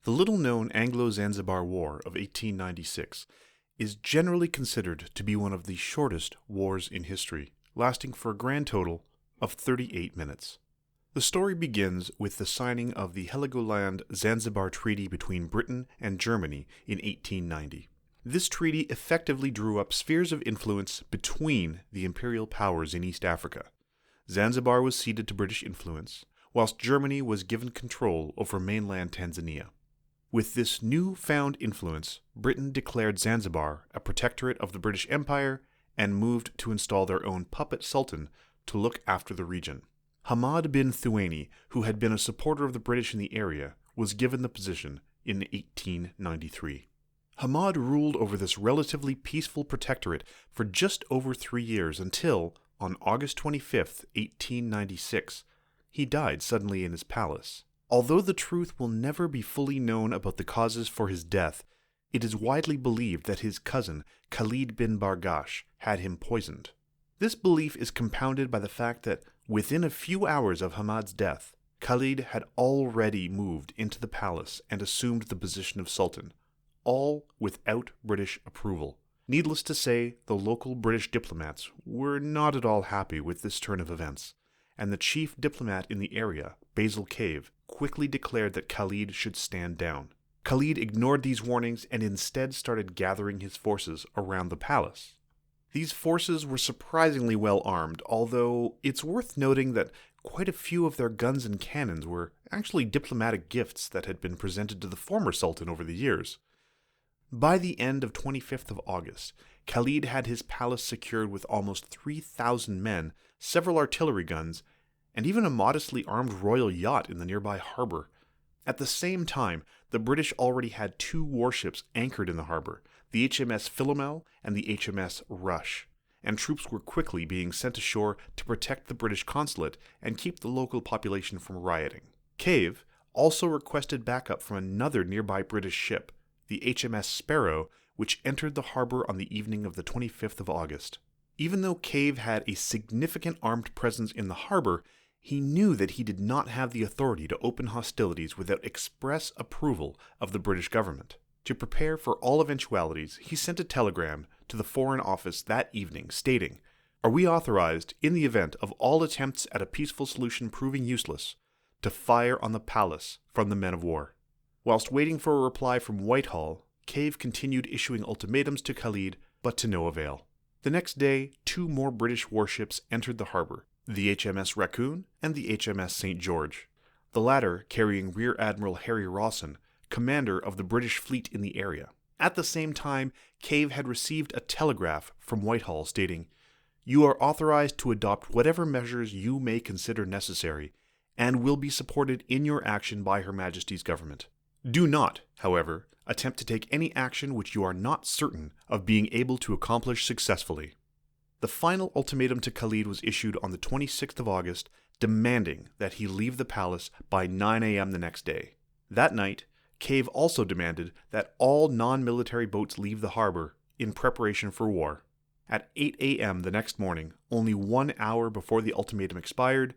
The little-known Anglo-Zanzibar War of 1896 is generally considered to be one of the shortest wars in history, lasting for a grand total of 38 minutes. The story begins with the signing of the Heligoland-Zanzibar Treaty between Britain and Germany in 1890. This treaty effectively drew up spheres of influence between the imperial powers in East Africa. Zanzibar was ceded to British influence, whilst Germany was given control over mainland Tanzania. With this new-found influence, Britain declared Zanzibar a protectorate of the British Empire and moved to install their own puppet sultan to look after the region. Hamad bin Thuwaini, who had been a supporter of the British in the area, was given the position in 1893. Hamad ruled over this relatively peaceful protectorate for just over 3 years until, on August 25, 1896, he died suddenly in his palace. Although the truth will never be fully known about the causes for his death, it is widely believed that his cousin, Khalid bin Bargash, had him poisoned. This belief is compounded by the fact that within a few hours of Hamad's death, Khalid had already moved into the palace and assumed the position of sultan, all without British approval. Needless to say, the local British diplomats were not at all happy with this turn of events, and the chief diplomat in the area, Basil Cave, quickly declared that Khalid should stand down. Khalid ignored these warnings and instead started gathering his forces around the palace. These forces were surprisingly well armed, although it's worth noting that quite a few of their guns and cannons were actually diplomatic gifts that had been presented to the former sultan over the years. By the end of 25th of August, Khalid had his palace secured with almost 3,000 men, several artillery guns, and even a modestly armed royal yacht in the nearby harbor. At the same time, the British already had 2 warships anchored in the harbor, the HMS Philomel and the HMS Rush, and troops were quickly being sent ashore to protect the British consulate and keep the local population from rioting. Cave also requested backup from another nearby British ship, the HMS Sparrow, which entered the harbor on the evening of the 25th of August. Even though Cave had a significant armed presence in the harbor, he knew that he did not have the authority to open hostilities without express approval of the British government. To prepare for all eventualities, he sent a telegram to the Foreign Office that evening stating, "Are we authorized, in the event of all attempts at a peaceful solution proving useless, to fire on the palace from the men of war?" Whilst waiting for a reply from Whitehall, Cave continued issuing ultimatums to Khalid, but to no avail. The next day, 2 more British warships entered the harbor, the HMS Raccoon and the HMS St. George, the latter carrying Rear Admiral Harry Rawson, commander of the British fleet in the area. At the same time, Cave had received a telegraph from Whitehall stating, "You are authorized to adopt whatever measures you may consider necessary, and will be supported in your action by Her Majesty's government. Do not, however, attempt to take any action which you are not certain of being able to accomplish successfully." The final ultimatum to Khalid was issued on the 26th of August, demanding that he leave the palace by 9 a.m. the next day. That night, Cave also demanded that all non-military boats leave the harbor in preparation for war. At 8 a.m. the next morning, only 1 hour before the ultimatum expired,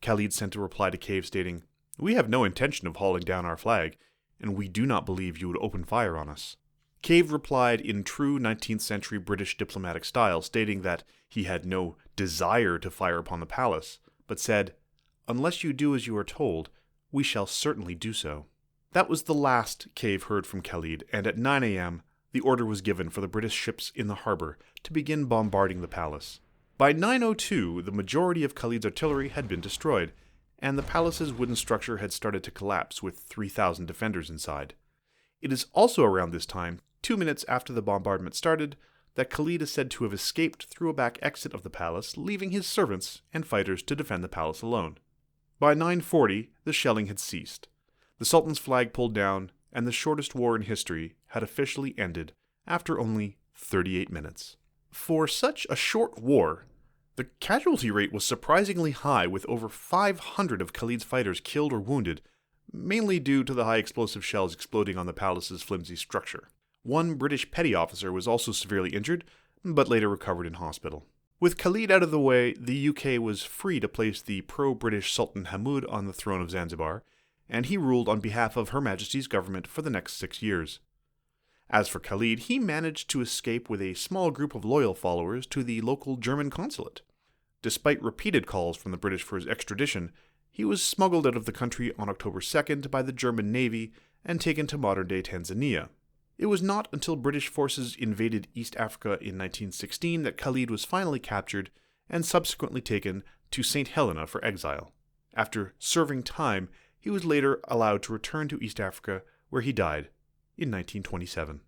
Khalid sent a reply to Cave stating, "We have no intention of hauling down our flag, and we do not believe you would open fire on us." Cave replied in true 19th century British diplomatic style, stating that he had no desire to fire upon the palace, but said, "Unless you do as you are told, we shall certainly do so." That was the last Cave heard from Khalid, and at 9 a.m., the order was given for the British ships in the harbor to begin bombarding the palace. By 9:02, the majority of Khalid's artillery had been destroyed, and the palace's wooden structure had started to collapse with 3,000 defenders inside. It is also around this time, 2 minutes after the bombardment started, that Khalid is said to have escaped through a back exit of the palace, leaving his servants and fighters to defend the palace alone. By 9:40, the shelling had ceased. The Sultan's flag pulled down, and the shortest war in history had officially ended after only 38 minutes. For such a short war, the casualty rate was surprisingly high, with over 500 of Khalid's fighters killed or wounded, mainly due to the high explosive shells exploding on the palace's flimsy structure. 1 British petty officer was also severely injured, but later recovered in hospital. With Khalid out of the way, the UK was free to place the pro-British Sultan Hamoud on the throne of Zanzibar, and he ruled on behalf of Her Majesty's government for the next 6 years. As for Khalid, he managed to escape with a small group of loyal followers to the local German consulate. Despite repeated calls from the British for his extradition, he was smuggled out of the country on October 2nd by the German Navy and taken to modern-day Tanzania. It was not until British forces invaded East Africa in 1916 that Khalid was finally captured and subsequently taken to St. Helena for exile. After serving time, he was later allowed to return to East Africa, where he died in 1927.